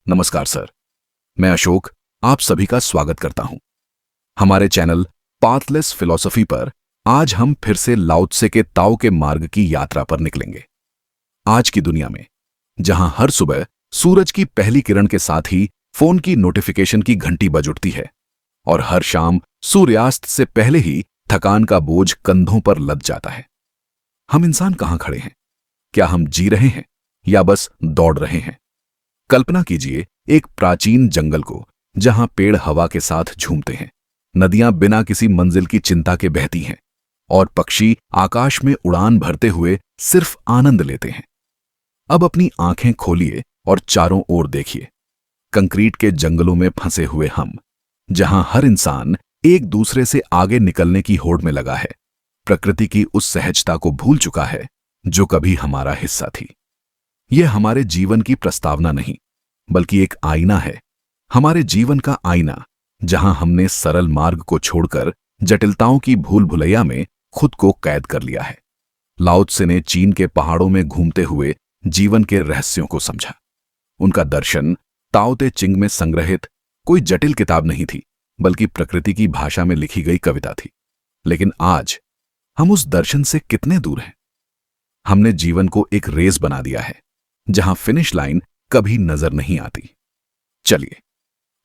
नमस्कार सर, मैं अशोक आप सभी का स्वागत करता हूं। हमारे चैनल पाथलेस फिलॉसफी पर आज हम फिर से लाओ त्से के ताओ के मार्ग की यात्रा पर निकलेंगे। आज की दुनिया में जहां हर सुबह सूरज की पहली किरण के साथ ही फोन की नोटिफिकेशन की घंटी बज उठती है और हर शाम सूर्यास्त से पहले ही थकान का बोझ कंधों पर लद जाता है, हम इंसान कहां खड़े हैं? क्या हम जी रहे हैं या बस दौड़ रहे हैं? कल्पना कीजिए एक प्राचीन जंगल को जहां पेड़ हवा के साथ झूमते हैं, नदियां बिना किसी मंजिल की चिंता के बहती हैं और पक्षी आकाश में उड़ान भरते हुए सिर्फ आनंद लेते हैं। अब अपनी आंखें खोलिए और चारों ओर देखिए। कंक्रीट के जंगलों में फंसे हुए हम, जहां हर इंसान एक दूसरे से आगे निकलने की होड़ में लगा है, प्रकृति की उस सहजता को भूल चुका है जो कभी हमारा हिस्सा थी। यह हमारे जीवन की प्रस्तावना नहीं बल्कि एक आईना है, हमारे जीवन का आईना, जहां हमने सरल मार्ग को छोड़कर जटिलताओं की भूल भुलैया में खुद को कैद कर लिया है। लाओ त्से ने चीन के पहाड़ों में घूमते हुए जीवन के रहस्यों को समझा। उनका दर्शन ताओ ते चिंग में संग्रहित कोई जटिल किताब नहीं थी बल्कि प्रकृति की भाषा में लिखी गई कविता थी। लेकिन आज हम उस दर्शन से कितने दूर हैं? हमने जीवन को एक रेस बना दिया है जहां फिनिश लाइन कभी नजर नहीं आती। चलिए,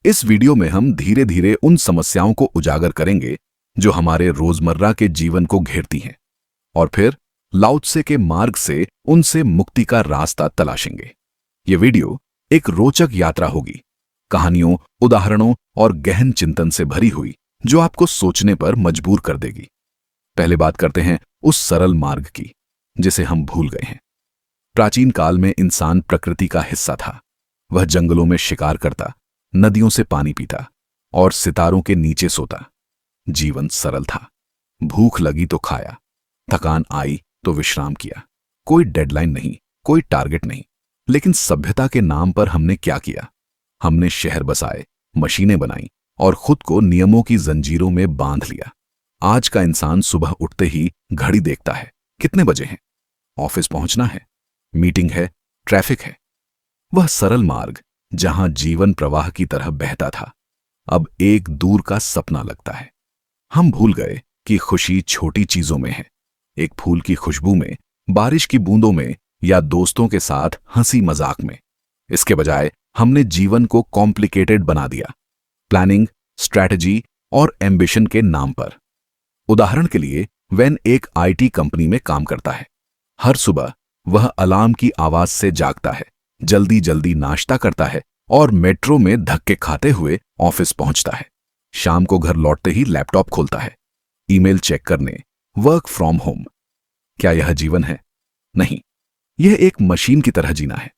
इस वीडियो में हम धीरे धीरे उन समस्याओं को उजागर करेंगे जो हमारे रोजमर्रा के जीवन को घेरती हैं और फिर लाओ त्से के मार्ग से उनसे मुक्ति का रास्ता तलाशेंगे। ये वीडियो एक रोचक यात्रा होगी, कहानियों, उदाहरणों और गहन चिंतन से भरी हुई जो आपको सोचने पर मजबूर कर देगी। पहले बात करते हैं उस सरल मार्ग की जिसे हम भूल गए हैं। प्राचीन काल में इंसान प्रकृति का हिस्सा था। वह जंगलों में शिकार करता, नदियों से पानी पीता और सितारों के नीचे सोता। जीवन सरल था। भूख लगी तो खाया, थकान आई तो विश्राम किया। कोई डेडलाइन नहीं, कोई टारगेट नहीं। लेकिन सभ्यता के नाम पर हमने क्या किया? हमने शहर बसाए, मशीनें बनाई और खुद को नियमों की जंजीरों में बांध लिया। आज का इंसान सुबह उठते ही घड़ी देखता है, कितने बजे हैं, ऑफिस पहुंचना है, मीटिंग है, ट्रैफिक है। वह सरल मार्ग जहां जीवन प्रवाह की तरह बहता था, अब एक दूर का सपना लगता है। हम भूल गए कि खुशी छोटी चीजों में है, एक फूल की खुशबू में, बारिश की बूंदों में या दोस्तों के साथ हंसी मजाक में। इसके बजाय हमने जीवन को कॉम्प्लिकेटेड बना दिया, प्लानिंग, स्ट्रैटेजी और एम्बिशन के नाम पर। उदाहरण के लिए, वेन एक आईटी कंपनी में काम करता है। हर सुबह वह अलार्म की आवाज से जागता है, जल्दी जल्दी नाश्ता करता है और मेट्रो में धक्के खाते हुए ऑफिस पहुंचता है। शाम को घर लौटते ही लैपटॉप खोलता है, ईमेल चेक करने, वर्क फ्रॉम होम। क्या यह जीवन है? नहीं, यह एक मशीन की तरह जीना है।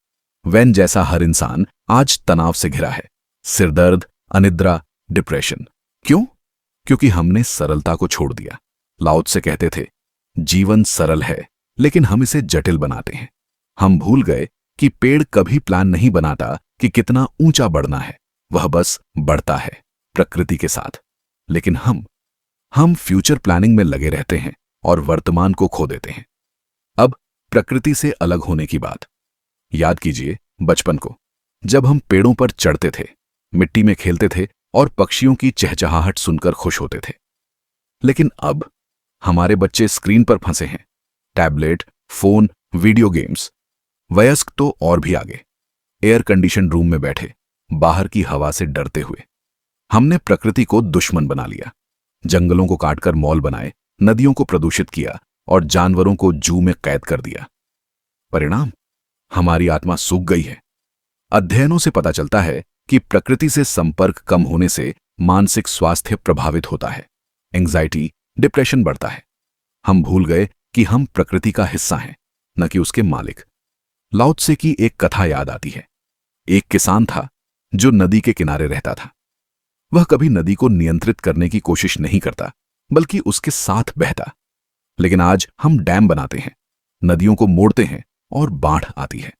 वैन जैसा हर इंसान आज तनाव से घिरा है, सिरदर्द, अनिद्रा, डिप्रेशन। क्यों? क्योंकि हमने सरलता को छोड़ दिया। लाओ त्से कहते थे, जीवन सरल है लेकिन हम इसे जटिल बनाते हैं। हम भूल गए कि पेड़ कभी प्लान नहीं बनाता कि कितना ऊंचा बढ़ना है, वह बस बढ़ता है प्रकृति के साथ। लेकिन हम फ्यूचर प्लानिंग में लगे रहते हैं और वर्तमान को खो देते हैं। अब प्रकृति से अलग होने की बात याद कीजिए, बचपन को, जब हम पेड़ों पर चढ़ते थे, मिट्टी में खेलते थे और पक्षियों की चहचहाहट सुनकर खुश होते थे। लेकिन अब हमारे बच्चे स्क्रीन पर फंसे हैं, टैबलेट, फोन, वीडियो गेम्स। वयस्क तो और भी आगे, एयर कंडीशन रूम में बैठे, बाहर की हवा से डरते हुए। हमने प्रकृति को दुश्मन बना लिया, जंगलों को काटकर मॉल बनाए, नदियों को प्रदूषित किया और जानवरों को जू में कैद कर दिया। परिणाम, हमारी आत्मा सूख गई है। अध्ययनों से पता चलता है कि प्रकृति से संपर्क कम होने से मानसिक स्वास्थ्य प्रभावित होता है, एंजाइटी, डिप्रेशन बढ़ता है। हम भूल गए कि हम प्रकृति का हिस्सा हैं, न कि उसके मालिक। लाओ त्से की एक कथा याद आती है। एक किसान था जो नदी के किनारे रहता था। वह कभी नदी को नियंत्रित करने की कोशिश नहीं करता बल्कि उसके साथ बहता। लेकिन आज हम डैम बनाते हैं, नदियों को मोड़ते हैं और बाढ़ आती है।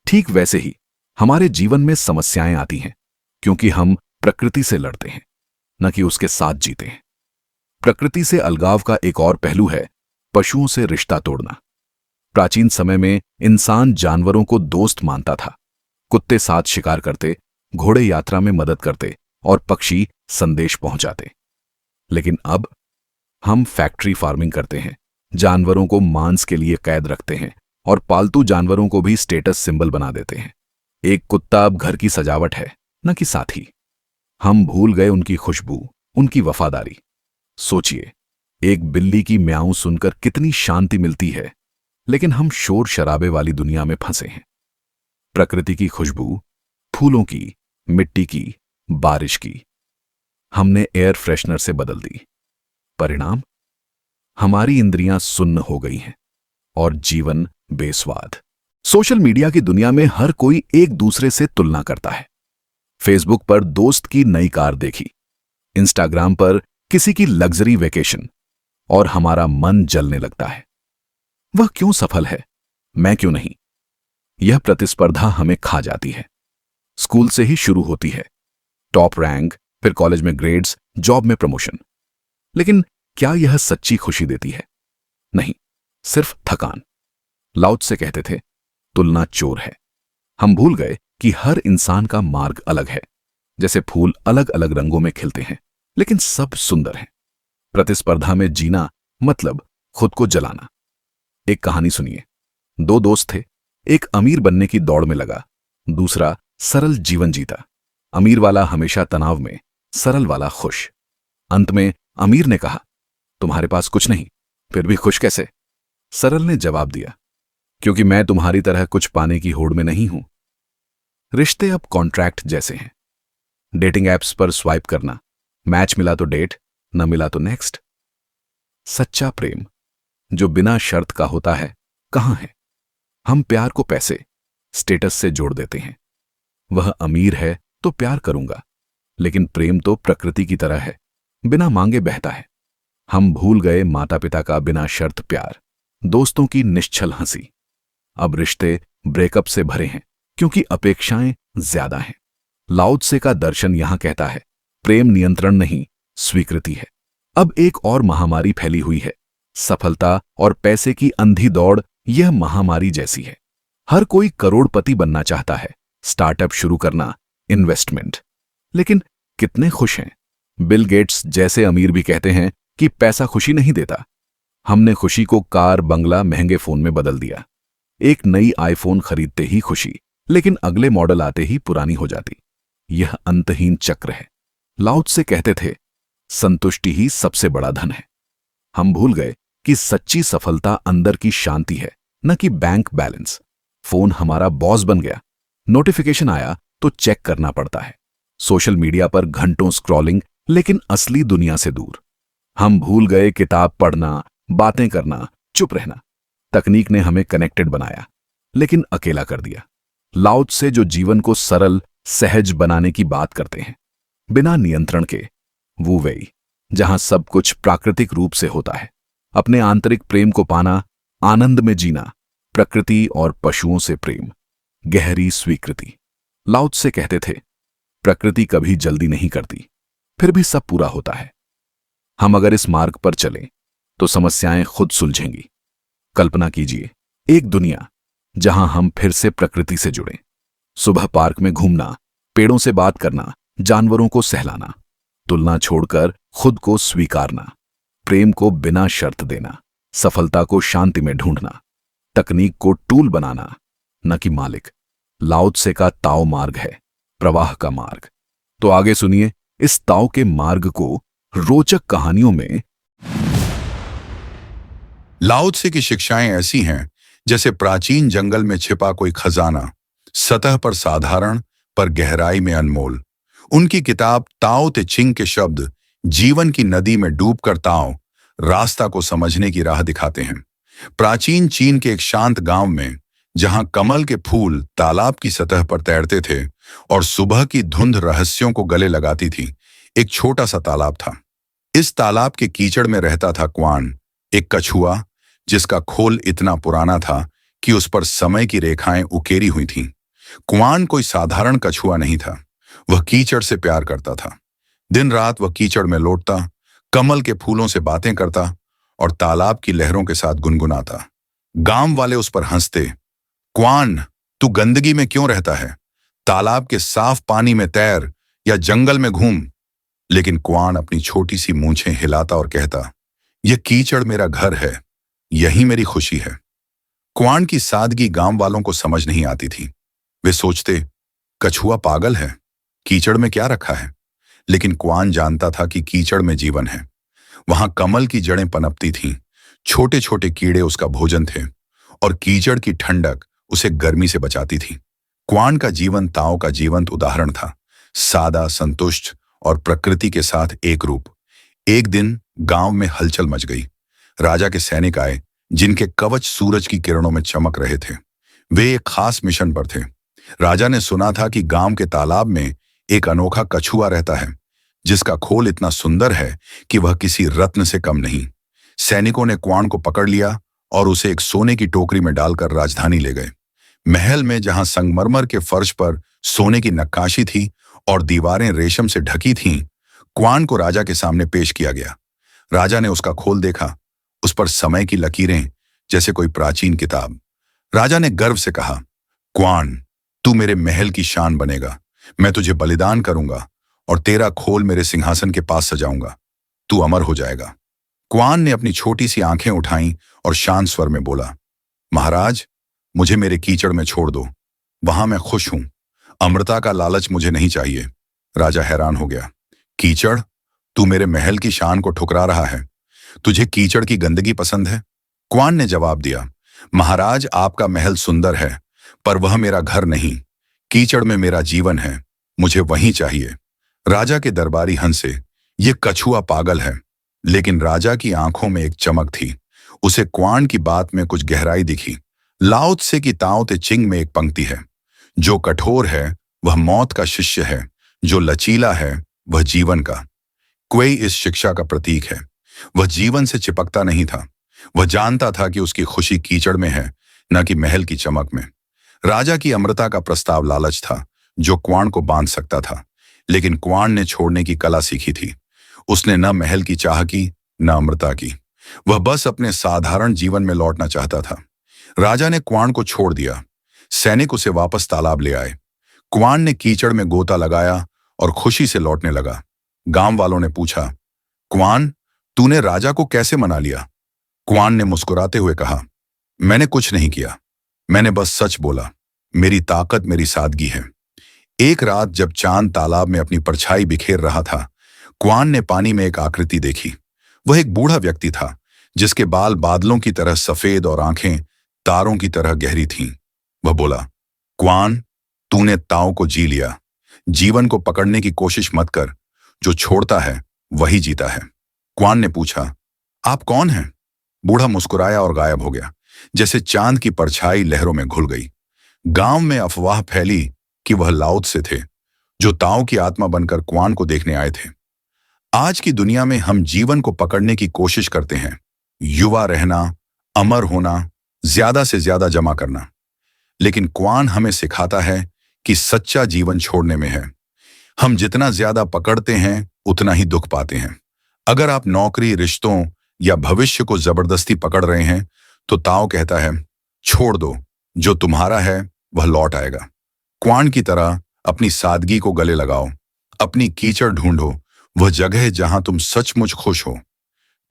ठीक वैसे ही हमारे जीवन में समस्याएं आती हैं क्योंकि हम प्रकृति से लड़ते हैं, न कि उसके साथ जीते हैं। प्रकृति से अलगाव का एक और पहलू है पशुओं से रिश्ता तोड़ना। प्राचीन समय में इंसान जानवरों को दोस्त मानता था, कुत्ते साथ शिकार करते, घोड़े यात्रा में मदद करते और पक्षी संदेश पहुंचाते। लेकिन अब हम फैक्ट्री फार्मिंग करते हैं, जानवरों को मांस के लिए कैद रखते हैं और पालतू जानवरों को भी स्टेटस सिंबल बना देते हैं। एक कुत्ता अब घर की सजावट है, न कि साथी। हम भूल गए उनकी खुशबू, उनकी वफादारी। सोचिए, एक बिल्ली की म्याऊं सुनकर कितनी शांति मिलती है, लेकिन हम शोर शराबे वाली दुनिया में फंसे हैं। प्रकृति की खुशबू, फूलों की, मिट्टी की, बारिश की, हमने एयर फ्रेशनर से बदल दी। परिणाम, हमारी इंद्रियां सुन्न हो गई हैं और जीवन बेस्वाद। सोशल मीडिया की दुनिया में हर कोई एक दूसरे से तुलना करता है। फेसबुक पर दोस्त की नई कार देखी, इंस्टाग्राम पर किसी की लग्जरी वेकेशन, और हमारा मन जलने लगता है। वह क्यों सफल है, मैं क्यों नहीं? यह प्रतिस्पर्धा हमें खा जाती है। स्कूल से ही शुरू होती है, टॉप रैंक, फिर कॉलेज में ग्रेड्स, जॉब में प्रमोशन। लेकिन क्या यह सच्ची खुशी देती है? नहीं, सिर्फ थकान। लाओ त्से कहते थे, तुलना चोर है। हम भूल गए कि हर इंसान का मार्ग अलग है। जैसे फूल अलग अलग रंगों में खिलते हैं, लेकिन सब सुंदर हैं। प्रतिस्पर्धा में जीना मतलब खुद को जलाना। एक कहानी सुनिए। दो दोस्त थे, एक अमीर बनने की दौड़ में लगा, दूसरा सरल जीवन जीता। अमीर वाला हमेशा तनाव में, सरल वाला खुश। अंत में अमीर ने कहा, तुम्हारे पास कुछ नहीं, फिर भी खुश कैसे? सरल ने जवाब दिया, क्योंकि मैं तुम्हारी तरह कुछ पाने की होड़ में नहीं हूं। रिश्ते अब कॉन्ट्रैक्ट जैसे हैं। डेटिंग एप्स पर स्वाइप करना, मैच मिला तो डेट, न मिला तो नेक्स्ट। सच्चा प्रेम जो बिना शर्त का होता है, कहां है? हम प्यार को पैसे, स्टेटस से जोड़ देते हैं। वह अमीर है तो प्यार करूंगा, लेकिन प्रेम तो प्रकृति की तरह है, बिना मांगे बहता है। हम भूल गए माता पिता का बिना शर्त प्यार, दोस्तों की निश्छल हंसी। अब रिश्ते ब्रेकअप से भरे हैं, क्योंकि अपेक्षाएं ज्यादा हैं। लाओ त्से का दर्शन यहां कहता है, प्रेम नियंत्रण नहीं, स्वीकृति है। अब एक और महामारी फैली हुई है, सफलता और पैसे की अंधी दौड़। यह महामारी जैसी है। हर कोई करोड़पति बनना चाहता है, स्टार्टअप शुरू करना, इन्वेस्टमेंट। लेकिन कितने खुश हैं? बिल गेट्स जैसे अमीर भी कहते हैं कि पैसा खुशी नहीं देता। हमने खुशी को कार, बंगला, महंगे फोन में बदल दिया। एक नई आईफोन खरीदते ही खुशी, लेकिन अगले मॉडल आते ही पुरानी हो जाती। यह अंतहीन चक्र है। लाओ त्से कहते थे, संतुष्टि ही सबसे बड़ा धन है। हम भूल गए कि सच्ची सफलता अंदर की शांति है, न कि बैंक बैलेंस। फोन हमारा बॉस बन गया, नोटिफिकेशन आया तो चेक करना पड़ता है। सोशल मीडिया पर घंटों स्क्रॉलिंग, लेकिन असली दुनिया से दूर। हम भूल गए किताब पढ़ना, बातें करना, चुप रहना। तकनीक ने हमें कनेक्टेड बनाया, लेकिन अकेला कर दिया। लाओ त्से जो जीवन को सरल, सहज बनाने की बात करते हैं, बिना नियंत्रण के, वू वेई, जहां सब कुछ प्राकृतिक रूप से होता है। अपने आंतरिक प्रेम को पाना, आनंद में जीना, प्रकृति और पशुओं से प्रेम, गहरी स्वीकृति। लाओ त्से कहते थे, प्रकृति कभी जल्दी नहीं करती, फिर भी सब पूरा होता है। हम अगर इस मार्ग पर चलें तो समस्याएं खुद सुलझेंगी। कल्पना कीजिए, एक दुनिया जहां हम फिर से प्रकृति से जुड़ें। सुबह पार्क में घूमना, पेड़ों से बात करना, जानवरों को सहलाना, तुलना छोड़कर खुद को स्वीकारना, प्रेम को बिना शर्त देना, सफलता को शांति में ढूंढना, तकनीक को टूल बनाना, न कि मालिक। लाओ त्से का ताओ मार्ग है, प्रवाह का मार्ग। तो आगे सुनिए इस ताओ के मार्ग को रोचक कहानियों में। लाओ त्से की शिक्षाएं ऐसी हैं जैसे प्राचीन जंगल में छिपा कोई खजाना, सतह पर साधारण पर गहराई में अनमोल। उनकी किताब ताओ ते चिंग के शब्द जीवन की नदी में डूबकर ताओ रास्ता को समझने की राह दिखाते हैं। प्राचीन चीन के एक शांत गांव में, जहां कमल के फूल तालाब की सतह पर तैरते थे और सुबह की धुंध रहस्यों को गले लगाती थी, एक छोटा सा तालाब था। इस तालाब के कीचड़ में रहता था क्वान, एक कछुआ जिसका खोल इतना पुराना था कि उस पर समय की रेखाएं उकेरी हुई थीं। क्वान कोई साधारण कछुआ नहीं था, वह कीचड़ से प्यार करता था। दिन रात वह कीचड़ में लौटता, कमल के फूलों से बातें करता और तालाब की लहरों के साथ गुनगुनाता। गांव वाले उस पर हंसते, क्वान, तू गंदगी में क्यों रहता है? तालाब के साफ पानी में तैर या जंगल में घूम। लेकिन क्वान अपनी छोटी सी मूंछें हिलाता और कहता, यह कीचड़ मेरा घर है, यही मेरी खुशी है। क्वान की सादगी गांव वालों को समझ नहीं आती थी। वे सोचते, कछुआ पागल है, कीचड़ में क्या रखा है। लेकिन क्वान जानता था कि कीचड़ में जीवन है। वहां कमल की जड़ें पनपती थीं, छोटे छोटे कीड़े उसका भोजन थे और कीचड़ की ठंडक उसे गर्मी से बचाती थी। क्वान का जीवन ताओ का जीवंत उदाहरण था, सादा, संतुष्ट और प्रकृति के साथ एक रूप। एक दिन गांव में हलचल मच गई। राजा के सैनिक आए, जिनके कवच सूरज की किरणों में चमक रहे थे। वे एक खास मिशन पर थे। राजा ने सुना था कि गांव के तालाब में एक अनोखा कछुआ रहता है, जिसका खोल इतना सुंदर है कि वह किसी रत्न से कम नहीं। सैनिकों ने क्वान को पकड़ लिया और उसे एक सोने की टोकरी में डालकर राजधानी ले गए। महल में, जहां संगमरमर के फर्श पर सोने की नक्काशी थी और दीवारें रेशम से ढकी थीं, क्वान को राजा के सामने पेश किया गया। राजा ने उसका खोल देखा। उस पर समय की लकीरें, जैसे कोई प्राचीन किताब। राजा ने गर्व से कहा, क्वान, तू मेरे महल की शान बनेगा। मैं तुझे बलिदान करूंगा और तेरा खोल मेरे सिंहासन के पास सजाऊंगा। तू अमर हो जाएगा। क्वान ने अपनी छोटी सी आंखें उठाईं और शांत स्वर में बोला, महाराज, मुझे मेरे कीचड़ में छोड़ दो। वहां मैं खुश हूं। अमृता का लालच मुझे नहीं चाहिए। राजा हैरान हो गया। कीचड़? तू मेरे महल की शान को ठुकरा रहा है। तुझे कीचड़ की गंदगी पसंद है? क्वान ने जवाब दिया, महाराज, आपका महल सुंदर है, पर वह मेरा घर नहीं। कीचड़ में मेरा जीवन है, मुझे वहीं चाहिए। राजा के दरबारी हंसे, ये कछुआ पागल है। लेकिन राजा की आंखों में एक चमक थी। उसे क्वान की बात में कुछ गहराई दिखी। लाओ त्से की ताओ ते चिंग में एक पंक्ति है, जो कठोर है वह मौत का शिष्य है, जो लचीला है वह जीवन का। क्वेई इस शिक्षा का प्रतीक है। वह जीवन से चिपकता नहीं था। वह जानता था कि उसकी खुशी कीचड़ में है, न कि महल की चमक में। राजा की अमृता का प्रस्ताव लालच था, जो क्वान को बांध सकता था। लेकिन क्वान ने छोड़ने की कला सीखी थी। उसने न महल की चाह की, न अमृता की। वह बस अपने साधारण जीवन में लौटना चाहता था। राजा ने क्वान को छोड़ दिया। सैनिक उसे वापस तालाब ले आए। क्वान ने कीचड़ में गोता लगाया और खुशी से लौटने लगा। गांव वालों ने पूछा, क्वान, तूने राजा को कैसे मना लिया? क्वान ने मुस्कुराते हुए कहा, मैंने कुछ नहीं किया। मैंने बस सच बोला। मेरी ताकत मेरी सादगी है। एक रात जब चांद तालाब में अपनी परछाई बिखेर रहा था, क्वान ने पानी में एक आकृति देखी। वह एक बूढ़ा व्यक्ति था, जिसके बाल बादलों की तरह सफेद और आंखें तारों की तरह गहरी थीं। वह बोला, क्वान, तूने ताओ को जी लिया। जीवन को पकड़ने की कोशिश मत कर। जो छोड़ता है वही जीता है। क्वान ने पूछा, आप कौन हैं? बूढ़ा मुस्कुराया और गायब हो गया, जैसे चांद की परछाई लहरों में घुल गई। गांव में अफवाह फैली कि वह लाओ त्से थे, जो ताओ की आत्मा बनकर क्वान को देखने आए थे। आज की दुनिया में हम जीवन को पकड़ने की कोशिश करते हैं, युवा रहना, अमर होना, ज्यादा से ज्यादा जमा करना। लेकिन क्वान हमें सिखाता है कि सच्चा जीवन छोड़ने में है। हम जितना ज्यादा पकड़ते हैं, उतना ही दुख पाते हैं। अगर आप नौकरी, रिश्तों या भविष्य को जबरदस्ती पकड़ रहे हैं, तो ताओ कहता है, छोड़ दो। जो तुम्हारा है वह लौट आएगा। क्वान की तरह अपनी सादगी को गले लगाओ। अपनी कीचड़ ढूंढो, वह जगह जहां तुम सचमुच खुश हो।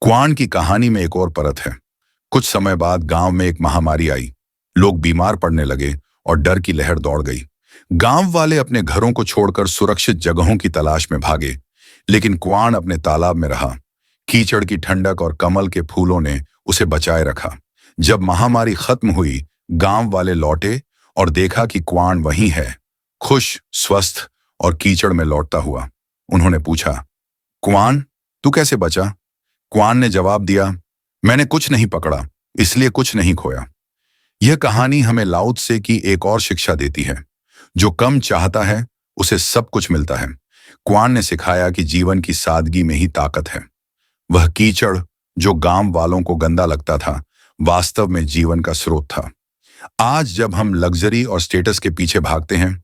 क्वान की कहानी में एक और परत है। कुछ समय बाद गांव में एक महामारी आई। लोग बीमार पड़ने लगे और डर की लहर दौड़ गई। गांव वाले अपने घरों को छोड़कर सुरक्षित जगहों की तलाश में भागे। लेकिन क्वान अपने तालाब में रहा। कीचड़ की ठंडक और कमल के फूलों ने उसे बचाए रखा। जब महामारी खत्म हुई, गांव वाले लौटे और देखा कि क्वान वहीं है, खुश, स्वस्थ और कीचड़ में लौटता हुआ। उन्होंने पूछा, क्वान, तू कैसे बचा? क्वान ने जवाब दिया, मैंने कुछ नहीं पकड़ा, इसलिए कुछ नहीं खोया। यह कहानी हमें लाओ त्से की एक और शिक्षा देती है। जो कम चाहता है, उसे सब कुछ मिलता है। क्वान ने सिखाया कि जीवन की सादगी में ही ताकत है। वह कीचड़, जो गांव वालों को गंदा लगता था, वास्तव में जीवन का स्रोत था। आज जब हम लग्जरी और स्टेटस के पीछे भागते हैं,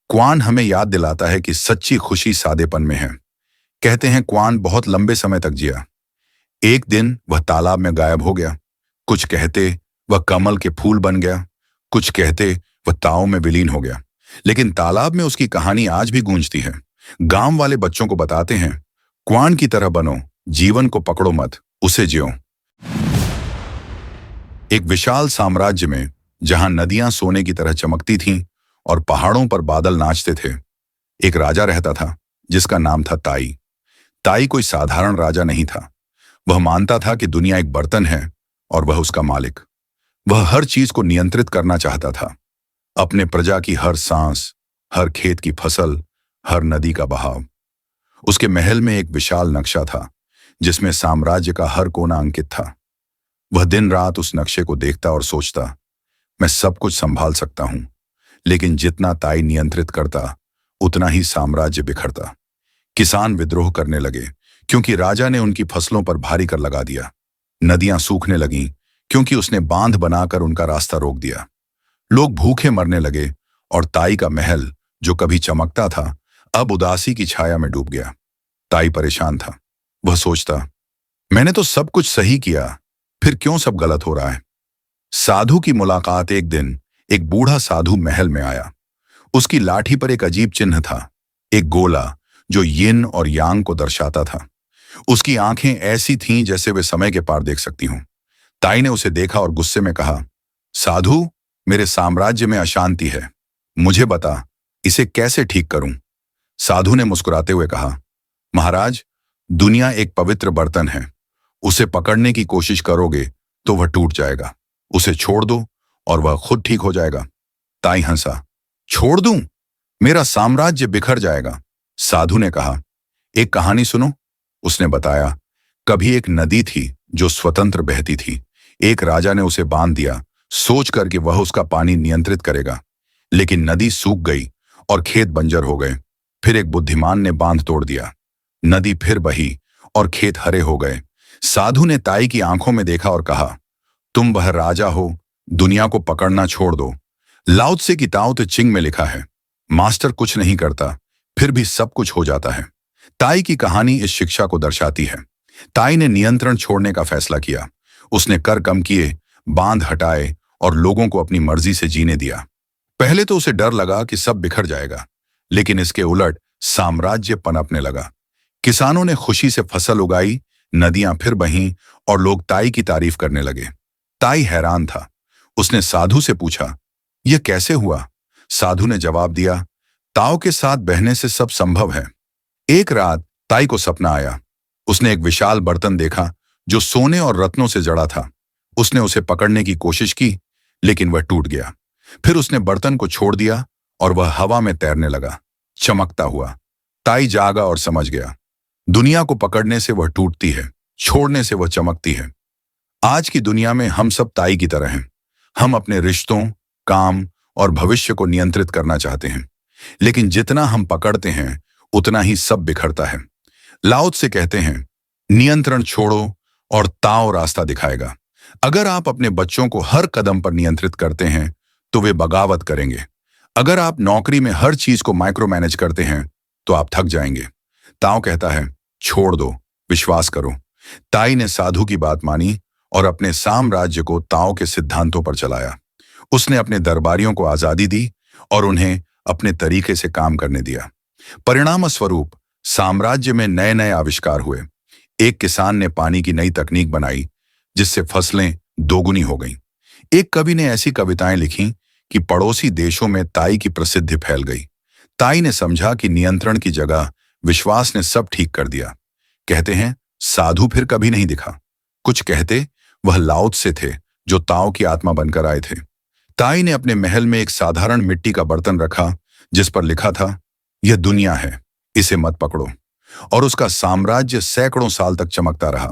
क्वान हमें याद दिलाता है कि सच्ची खुशी सादेपन में है। कहते हैं क्वान बहुत लंबे समय तक जिया। एक दिन वह तालाब में गायब हो गया। कुछ कहते वह कमल के फूल बन गया, कुछ कहते वह ताओ में विलीन हो गया। लेकिन तालाब में उसकी कहानी आज भी गूंजती है। गांव वाले बच्चों को बताते हैं, क्वान की तरह बनो, जीवन को पकड़ो मत, उसे जियो। एक विशाल साम्राज्य में जहां नदियां सोने की तरह चमकती थीं और पहाड़ों पर बादल नाचते थे, एक राजा रहता था जिसका नाम था ताई। ताई कोई साधारण राजा नहीं था। वह मानता था कि दुनिया एक बर्तन है और वह उसका मालिक। वह हर चीज को नियंत्रित करना चाहता था, अपने प्रजा की हर सांस, हर खेत की फसल, हर नदी का बहाव। उसके महल में एक विशाल नक्शा था जिसमें साम्राज्य का हर कोना अंकित था। वह दिन रात उस नक्शे को देखता और सोचता, मैं सब कुछ संभाल सकता हूं। लेकिन जितना ताई नियंत्रित करता, उतना ही साम्राज्य बिखरता। किसान विद्रोह करने लगे क्योंकि राजा ने उनकी फसलों पर भारी कर लगा दिया। नदियां सूखने लगीं क्योंकि उसने बांध बनाकर उनका रास्ता रोक दिया। लोग भूखे मरने लगे और ताई का महल, जो कभी चमकता था, अब उदासी की छाया में डूब गया। ताई परेशान था। वह सोचता, मैंने तो सब कुछ सही किया, फिर क्यों सब गलत हो रहा है। साधु की मुलाकात। एक दिन एक बूढ़ा साधु महल में आया। उसकी लाठी पर एक अजीब चिन्ह था, एक गोला जो यिन और यांग को दर्शाता था। उसकी आंखें ऐसी थीं जैसे वे समय के पार देख सकती हों। ताई ने उसे देखा और गुस्से में कहा, साधु, मेरे साम्राज्य में अशांति है, मुझे बता, इसे कैसे ठीक करूं। साधु ने मुस्कुराते हुए कहा, महाराज, दुनिया एक पवित्र बर्तन है। उसे पकड़ने की कोशिश करोगे तो वह टूट जाएगा। उसे छोड़ दो और वह खुद ठीक हो जाएगा। ताई हंसा, छोड़ दूं? मेरा साम्राज्य बिखर जाएगा। साधु ने कहा, एक कहानी सुनो। उसने बताया, कभी एक नदी थी जो स्वतंत्र बहती थी। एक राजा ने उसे बांध दिया, सोचकर कि वह उसका पानी नियंत्रित करेगा। लेकिन नदी सूख गई और खेत बंजर हो गए। फिर एक बुद्धिमान ने बांध तोड़ दिया। नदी फिर बही और खेत हरे हो गए। साधु ने ताई की आंखों में देखा और कहा, तुम वह राजा हो, दुनिया को पकड़ना छोड़ दो। लाओ त्से की ताओ ते चिंग में लिखा है, मास्टर कुछ नहीं करता, फिर भी सब कुछ हो जाता है। ताई की कहानी इस शिक्षा को दर्शाती है। ताई ने नियंत्रण छोड़ने का फैसला किया। उसने कर कम किए, बांध हटाए और लोगों को अपनी मर्जी से जीने दिया। पहले तो उसे डर लगा कि सब बिखर जाएगा, लेकिन इसके उलट साम्राज्य पनपने लगा। किसानों ने खुशी से फसल उगाई, नदियां फिर बहीं और लोग ताई की तारीफ करने लगे। ताई हैरान था। उसने साधु से पूछा, यह कैसे हुआ? साधु ने जवाब दिया, ताओ के साथ बहने से सब संभव है। एक रात ताई को सपना आया। उसने एक विशाल बर्तन देखा जो सोने और रत्नों से जड़ा था। उसने उसे पकड़ने की कोशिश की, लेकिन वह टूट गया। फिर उसने बर्तन को छोड़ दिया और वह हवा में तैरने लगा, चमकता हुआ। ताई जागा और समझ गया, दुनिया को पकड़ने से वह टूटती है, छोड़ने से वह चमकती है। आज की दुनिया में हम सब ताई की तरह हैं। हम अपने रिश्तों, काम और भविष्य को नियंत्रित करना चाहते हैं, लेकिन जितना हम पकड़ते हैं उतना ही सब बिखरता है। लाओ त्से कहते हैं, नियंत्रण छोड़ो और ताओ रास्ता दिखाएगा। अगर आप अपने बच्चों को हर कदम पर नियंत्रित करते हैं तो वे बगावत करेंगे। अगर आप नौकरी में हर चीज को माइक्रो मैनेज करते हैं तो आप थक जाएंगे। ताओ कहता है, छोड़ दो, विश्वास करो। ताई ने साधु की बात मानी और अपने साम्राज्य को ताओ के सिद्धांतों पर चलाया। उसने अपने दरबारियों को आजादी दी और उन्हें अपने तरीके से काम करने दिया। परिणाम स्वरूप साम्राज्य में नए नए आविष्कार हुए। एक किसान ने पानी की नई तकनीक बनाई जिससे फसलें दोगुनी हो गईं। एक कवि ने ऐसी कविताएं लिखीं कि पड़ोसी देशों में ताई की प्रसिद्धि फैल गई। ताई ने समझा कि नियंत्रण की जगह विश्वास ने सब ठीक कर दिया। कहते हैं, साधु फिर कभी नहीं दिखा। कुछ कहते वह लाओ त्से थे जो ताओ की आत्मा बनकर आए थे। ताई ने अपने महल में एक साधारण मिट्टी का बर्तन रखा जिस पर लिखा था, यह दुनिया है, इसे मत पकड़ो। और उसका साम्राज्य सैकड़ों साल तक चमकता रहा।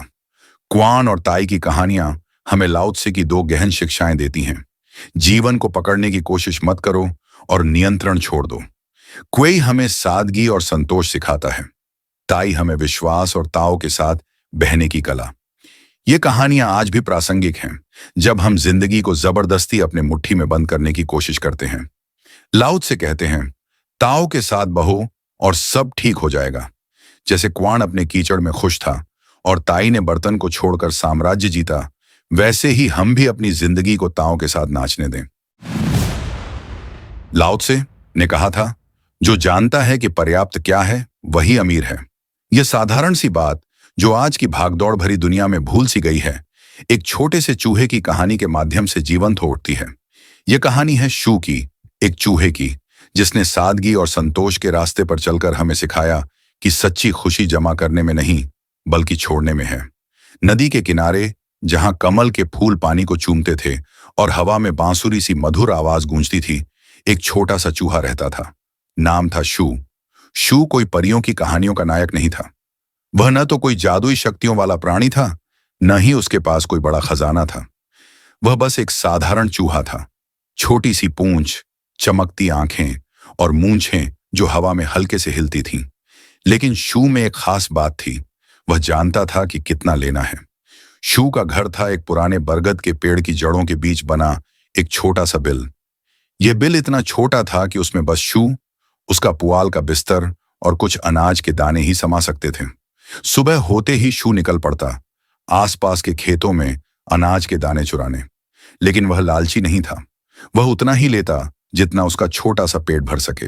क्वान और ताई की कहानियां हमें लाओ त्से की दो गहन शिक्षाएं देती हैं। जीवन को पकड़ने की कोशिश मत करो और नियंत्रण छोड़ दो। क्वेई हमें सादगी और संतोष सिखाता है। ताई हमें विश्वास और ताओ के साथ बहने की कला। ये कहानियां आज भी प्रासंगिक हैं जब हम जिंदगी को जबरदस्ती अपने मुट्ठी में बंद करने की कोशिश करते हैं। लाओ त्से कहते हैं, ताओ के साथ बहो और सब ठीक हो जाएगा। जैसे क्वान अपने कीचड़ में खुश था और ताई ने बर्तन को छोड़कर साम्राज्य जीता, वैसे ही हम भी अपनी जिंदगी को ताओ के साथ नाचने दें। लाओ त्से ने कहा था, जो जानता है कि पर्याप्त क्या है वही अमीर है। यह साधारण सी बात, जो आज की भागदौड़ भरी दुनिया में भूल सी गई है, एक छोटे से चूहे की कहानी के माध्यम से जीवंत हो उठती है। यह कहानी है शू की, एक चूहे की, जिसने सादगी और संतोष के रास्ते पर चलकर हमें सिखाया कि सच्ची खुशी जमा करने में नहीं, बल्कि छोड़ने में है। नदी के किनारे, जहां कमल के फूल पानी को चूमते थे और हवा में बांसुरी सी मधुर आवाज गूंजती थी, एक छोटा सा चूहा रहता था। नाम था शू। शू कोई परियों की कहानियों का नायक नहीं था। वह न तो कोई जादुई शक्तियों वाला प्राणी था, न ही उसके पास कोई बड़ा खजाना था। वह बस एक साधारण चूहा था। छोटी सी पूंछ, चमकती आंखें और मूंछें जो हवा में हल्के से हिलती थीं। लेकिन शू में एक खास बात थी, वह जानता था कि कितना लेना है। शू का घर था एक पुराने बरगद के पेड़ की जड़ों के बीच बना एक छोटा सा बिल। यह बिल इतना छोटा था कि उसमें बस शू, उसका पुआल का बिस्तर और कुछ अनाज के दाने ही समा सकते थे। सुबह होते ही शू निकल पड़ता आसपास के खेतों में अनाज के दाने चुराने। लेकिन वह लालची नहीं था। वह उतना ही लेता जितना उसका छोटा सा पेट भर सके।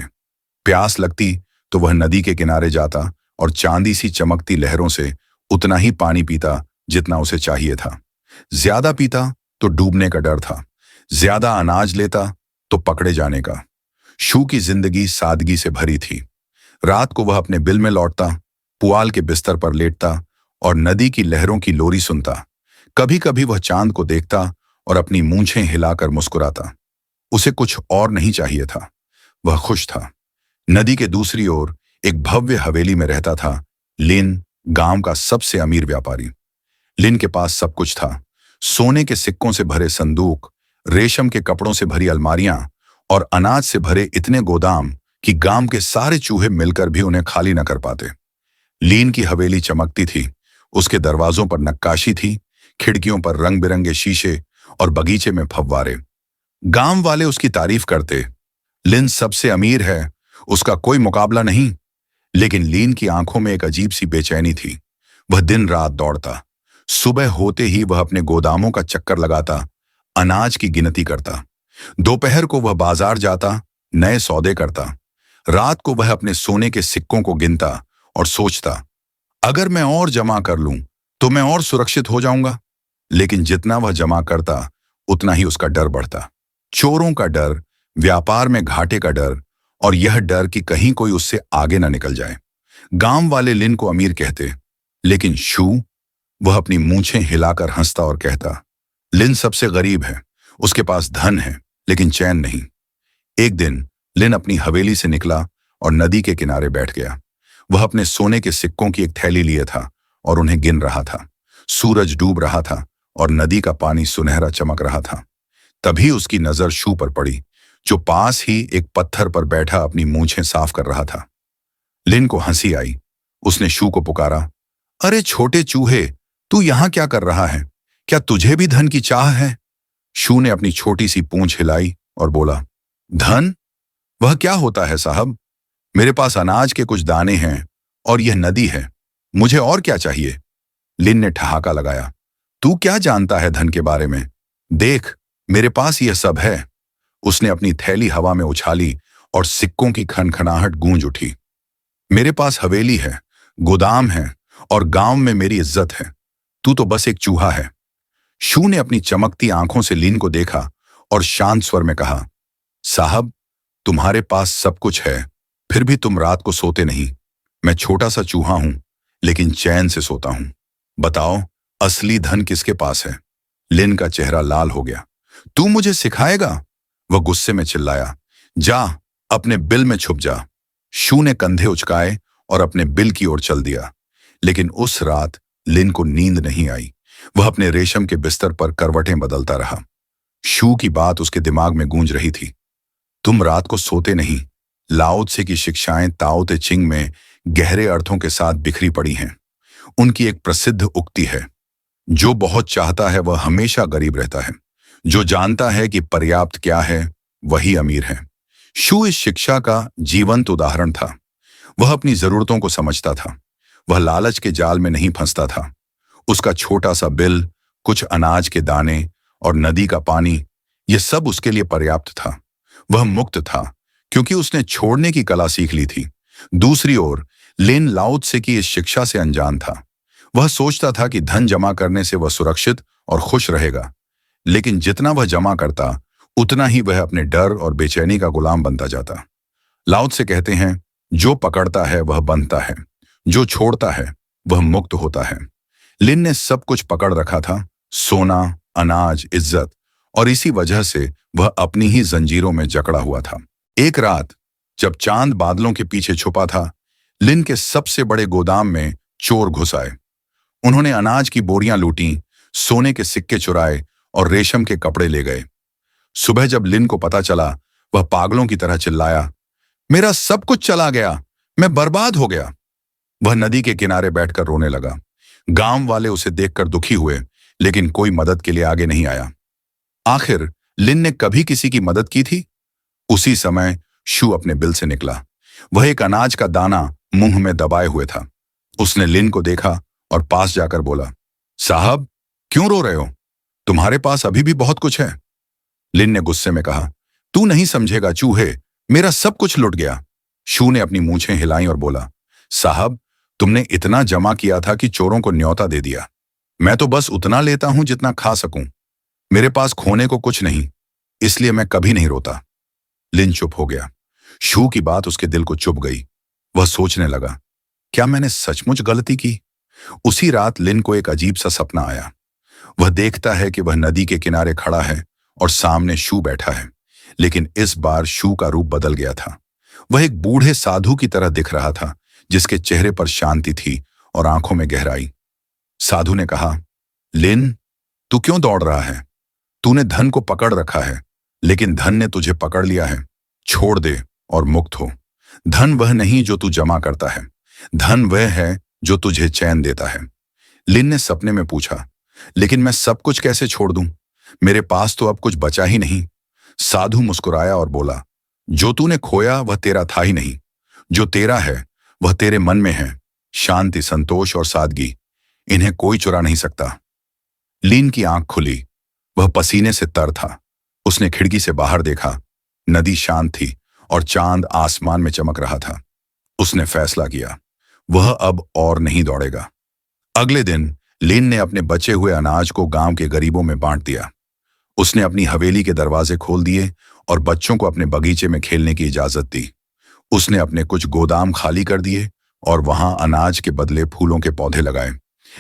प्यास लगती तो वह नदी के किनारे जाता और चांदी सी चमकती लहरों से उतना ही पानी पीता जितना उसे चाहिए था। ज्यादा पीता तो डूबने का डर था, ज्यादा अनाज लेता तो पकड़े जाने का। शू की जिंदगी सादगी से भरी थी। रात को वह अपने बिल में लौटता, पुआल के बिस्तर पर लेटता और नदी की लहरों की लोरी सुनता। कभी कभी वह चांद को देखता और अपनी मूंछें हिलाकर मुस्कुराता। उसे कुछ और नहीं चाहिए था, वह खुश था। नदी के दूसरी ओर एक भव्य हवेली में रहता था लिन, गांव का सबसे अमीर व्यापारी। लिन के पास सब कुछ था, सोने के सिक्कों से भरे संदूक, रेशम के कपड़ों से भरी अलमारियां और अनाज से भरे इतने गोदाम कि गांव के सारे चूहे मिलकर भी उन्हें खाली न कर पाते। लीन की हवेली चमकती थी, उसके दरवाजों पर नक्काशी थी, खिड़कियों पर रंग बिरंगे शीशे और बगीचे में फव्वारे। गांव वाले उसकी तारीफ करते, लिन सबसे अमीर है, उसका कोई मुकाबला नहीं। लेकिन लीन की आंखों में एक अजीब सी बेचैनी थी। वह दिन रात दौड़ता। सुबह होते ही वह अपने गोदामों का चक्कर लगाता, अनाज की गिनती करता। दोपहर को वह बाजार जाता, नए सौदे करता। रात को वह अपने सोने के सिक्कों को गिनता और सोचता, अगर मैं और जमा कर लूं तो मैं और सुरक्षित हो जाऊंगा। लेकिन जितना वह जमा करता उतना ही उसका डर बढ़ता। चोरों का डर, व्यापार में घाटे का डर और यह डर कि कहीं कोई उससे आगे न निकल जाए। गांव वाले लिन को अमीर कहते, लेकिन शू, वह अपनी मूंछें हिलाकर हंसता और कहता, लिन सबसे गरीब है, उसके पास धन है लेकिन चैन नहीं। एक दिन लिन अपनी हवेली से निकला और नदी के किनारे बैठ गया। वह अपने सोने के सिक्कों की एक थैली लिए था और उन्हें गिन रहा था। सूरज डूब रहा था और नदी का पानी सुनहरा चमक रहा था। तभी उसकी नजर शू पर पड़ी, जो पास ही एक पत्थर पर बैठा अपनी मूंछें साफ कर रहा था। लिन को हंसी आई। उसने शू को पुकारा, अरे छोटे चूहे, तू यहां क्या कर रहा है? क्या तुझे भी धन की चाह है? शू ने अपनी छोटी सी पूंछ हिलाई और बोला, धन? वह क्या होता है साहब? मेरे पास अनाज के कुछ दाने हैं और यह नदी है, मुझे और क्या चाहिए? लिन ने ठहाका लगाया, तू क्या जानता है धन के बारे में? देख, मेरे पास यह सब है। उसने अपनी थैली हवा में उछाली और सिक्कों की खनखनाहट गूंज उठी। मेरे पास हवेली है, गोदाम है और गांव में मेरी इज्जत है। तू तो बस एक चूहा है। शू ने अपनी चमकती आंखों से लिन को देखा और शांत स्वर में कहा, साहब, तुम्हारे पास सब कुछ है, फिर भी तुम रात को सोते नहीं। मैं छोटा सा चूहा हूं, लेकिन चैन से सोता हूं। बताओ, असली धन किसके पास है? लिन का चेहरा लाल हो गया। तू मुझे सिखाएगा? वह गुस्से में चिल्लाया। जा, अपने बिल में छुप जा। शू ने कंधे उचकाए और अपने बिल की ओर चल दिया। लेकिन उस रात लिन को नींद नहीं आई। वह अपने रेशम के बिस्तर पर करवटें बदलता रहा। शू की बात उसके दिमाग में गूंज रही थी। तुम रात को सोते नहीं। लाओ त्से की शिक्षाएं ताओ ते चिंग में गहरे अर्थों के साथ बिखरी पड़ी हैं। उनकी एक प्रसिद्ध उक्ति है, जो बहुत चाहता है वह हमेशा गरीब रहता है। जो जानता है कि पर्याप्त क्या है वही अमीर है। शू इस शिक्षा का जीवंत उदाहरण था। वह अपनी जरूरतों को समझता था। वह लालच के जाल में नहीं फंसता था। उसका छोटा सा बिल, कुछ अनाज के दाने और नदी का पानी, यह सब उसके लिए पर्याप्त था। वह मुक्त था, क्योंकि उसने छोड़ने की कला सीख ली थी। दूसरी ओर लिन लाओ त्से की इस शिक्षा से अनजान था। वह सोचता था कि धन जमा करने से वह सुरक्षित और खुश रहेगा, लेकिन जितना वह जमा करता उतना ही वह अपने डर और बेचैनी का गुलाम बनता जाता। लाओ त्से कहते हैं, जो पकड़ता है वह बंधता है, जो छोड़ता है वह मुक्त होता है। लिन ने सब कुछ पकड़ रखा था, सोना, अनाज, इज्जत, और इसी वजह से वह अपनी ही जंजीरों में जकड़ा हुआ था। एक रात जब चांद बादलों के पीछे छुपा था, लिन के सबसे बड़े गोदाम में चोर घुस आए। उन्होंने अनाज की बोरियां लूटी, सोने के सिक्के चुराए और रेशम के कपड़े ले गए। सुबह जब लिन को पता चला, वह पागलों की तरह चिल्लाया, मेरा सब कुछ चला गया, मैं बर्बाद हो गया। वह नदी के किनारे बैठकर रोने लगा। गांव वाले उसे देखकर दुखी हुए, लेकिन कोई मदद के लिए आगे नहीं आया। आखिर लिन ने कभी किसी की मदद की थी? उसी समय शू अपने बिल से निकला। वह एक अनाज का दाना मुंह में दबाए हुए था। उसने लिन को देखा और पास जाकर बोला, साहब, क्यों रो रहे हो? तुम्हारे पास अभी भी बहुत कुछ है। लिन ने गुस्से में कहा, तू नहीं समझेगा चूहे, मेरा सब कुछ लुट गया। शू ने अपनी मूंछें हिलाई और बोला, साहब, तुमने इतना जमा किया था कि चोरों को न्योता दे दिया। मैं तो बस उतना लेता हूं जितना खा सकूं। मेरे पास खोने को कुछ नहीं, इसलिए मैं कभी नहीं रोता। लिन चुप हो गया। शू की बात उसके दिल को चुभ गई। वह सोचने लगा, क्या मैंने सचमुच गलती की? उसी रात लिन को एक अजीब सा सपना आया। वह देखता है कि वह नदी के किनारे खड़ा है और सामने शू बैठा है, लेकिन इस बार शू का रूप बदल गया था। वह एक बूढ़े साधु की तरह दिख रहा था, जिसके चेहरे पर शांति थी और आंखों में गहराई। साधु ने कहा, लिन, तू क्यों दौड़ रहा है? तूने धन को पकड़ रखा है, लेकिन धन ने तुझे पकड़ लिया है। छोड़ दे और मुक्त हो। धन वह नहीं जो तू जमा करता है, धन वह है जो तुझे चैन देता है। लिन ने सपने में पूछा, लेकिन मैं सब कुछ कैसे छोड़ दूं? मेरे पास तो अब कुछ बचा ही नहीं। साधु मुस्कुराया और बोला, जो तूने खोया वह तेरा था ही नहीं। जो तेरा है वह तेरे मन में है। शांति, संतोष और सादगी, इन्हें कोई चुरा नहीं सकता। लिन की आंख खुली। वह पसीने से तर था। उसने खिड़की से बाहर देखा। नदी शांत थी और चांद आसमान में चमक रहा था। उसने फैसला किया, वह अब और नहीं दौड़ेगा। अगले दिन लिन ने अपने बचे हुए अनाज को गांव के गरीबों में बांट दिया। उसने अपनी हवेली के दरवाजे खोल दिए और बच्चों को अपने बगीचे में खेलने की इजाजत दी। उसने अपने कुछ गोदाम खाली कर दिए और वहां अनाज के बदले फूलों के पौधे लगाए।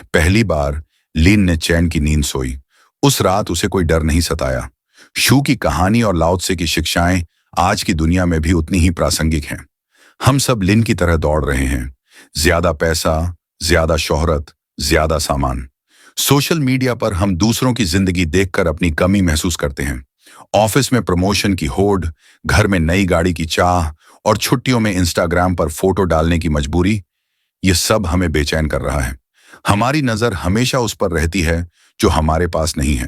पहली बार लिन ने चैन की नींद सोई। उस रात उसे कोई डर नहीं सताया। शू की कहानी और लाओ त्से की शिक्षाएं आज की दुनिया में भी उतनी ही प्रासंगिक हैं। हम सब लिन की तरह दौड़ रहे हैं। ज्यादा पैसा, ज्यादा शोहरत, ज्यादा सामान। सोशल मीडिया पर हम दूसरों की जिंदगी देखकर अपनी कमी महसूस करते हैं। ऑफिस में प्रमोशन की होड़, घर में नई गाड़ी की चाह और छुट्टियों में इंस्टाग्राम पर फोटो डालने की मजबूरी, ये सब हमें बेचैन कर रहा है। हमारी नजर हमेशा उस पर रहती है जो हमारे पास नहीं है।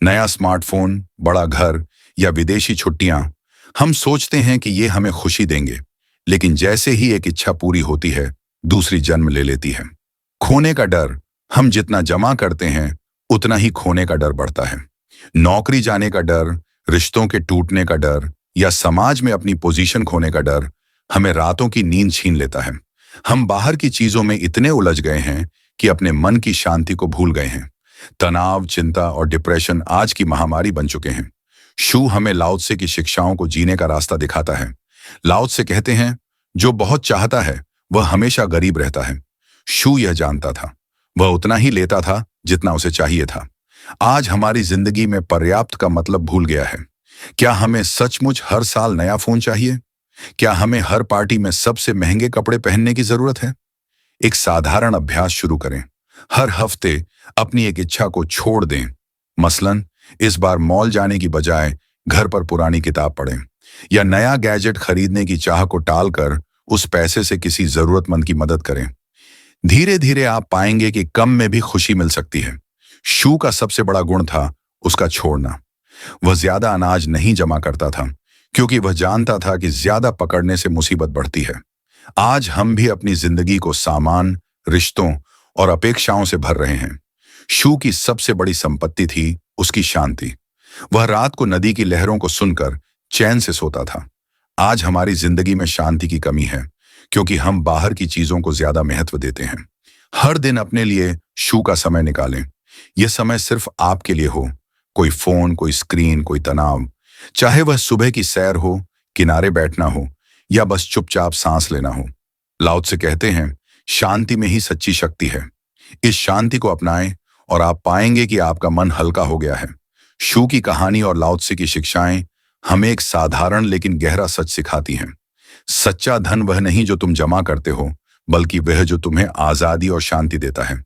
नया स्मार्टफोन, बड़ा घर या विदेशी छुट्टियां। हम सोचते हैं कि ये हमें खुशी देंगे, लेकिन जैसे ही एक इच्छा पूरी होती है, दूसरी जन्म ले लेती है। खोने का डर। हम जितना जमा करते हैं उतना ही खोने का डर बढ़ता है। नौकरी जाने का डर, रिश्तों के टूटने का डर या समाज में अपनी पोजीशन खोने का डर हमें रातों की नींद छीन लेता है। हम बाहर की चीजों में इतने उलझ गए हैं कि अपने मन की शांति को भूल गए हैं। तनाव, चिंता और डिप्रेशन आज की महामारी बन चुके हैं। शू हमें लाओ त्से की शिक्षाओं को जीने का रास्ता दिखाता है। लाओ त्से कहते हैं, जो बहुत चाहता है वह हमेशा गरीब रहता है। शू यह जानता था। वह उतना ही लेता था जितना उसे चाहिए था। आज हमारी जिंदगी में पर्याप्त का मतलब भूल गया है। क्या हमें सचमुच हर साल नया फोन चाहिए? क्या हमें हर पार्टी में सबसे महंगे कपड़े पहनने की जरूरत है? एक साधारण अभ्यास शुरू करें। हर हफ्ते अपनी एक इच्छा को छोड़ दें। मसलन, इस बार मॉल जाने की बजाय घर पर पुरानी किताब पढ़ें, या नया गैजेट खरीदने की चाह को टालकर उस पैसे से किसी जरूरतमंद की मदद करें। धीरे धीरे आप पाएंगे कि कम में भी खुशी मिल सकती है। शू का सबसे बड़ा गुण था उसका छोड़ना। वह ज्यादा अनाज नहीं जमा करता था, क्योंकि वह जानता था कि ज्यादा पकड़ने से मुसीबत बढ़ती है। आज हम भी अपनी जिंदगी को सामान, रिश्तों और अपेक्षाओं से भर रहे हैं। शू की सबसे बड़ी संपत्ति थी उसकी शांति। वह रात को नदी की लहरों को सुनकर चैन से सोता था। आज हमारी जिंदगी में शांति की कमी है क्योंकि हम बाहर की चीजों को ज्यादा महत्व देते हैं। हर दिन अपने लिए शू का समय निकालें। यह समय सिर्फ आपके लिए हो। कोई फोन, कोई स्क्रीन, कोई तनाव, चाहे वह सुबह की सैर हो, किनारे बैठना हो या बस चुपचाप सांस लेना हो। लाओ त्से कहते हैं, शांति में ही सच्ची शक्ति है। इस शांति को अपनाएं और आप पाएंगे कि आपका मन हल्का हो गया है। शू की कहानी और लाओ त्से की शिक्षाएं हमें एक साधारण लेकिन गहरा सच सिखाती हैं। सच्चा धन वह नहीं जो तुम जमा करते हो, बल्कि वह जो तुम्हें आजादी और शांति देता है।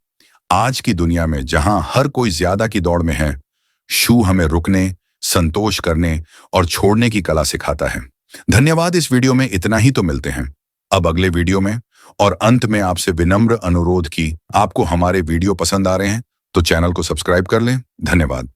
आज की दुनिया में जहां हर कोई ज्यादा की दौड़ में है, शू हमें रुकने, संतोष करने और छोड़ने की कला सिखाता है। धन्यवाद। इस वीडियो में इतना ही। तो मिलते हैं अब अगले वीडियो में। और अंत में आपसे विनम्र अनुरोध कि आपको हमारे वीडियो पसंद आ रहे हैं तो चैनल को सब्सक्राइब कर लें। धन्यवाद।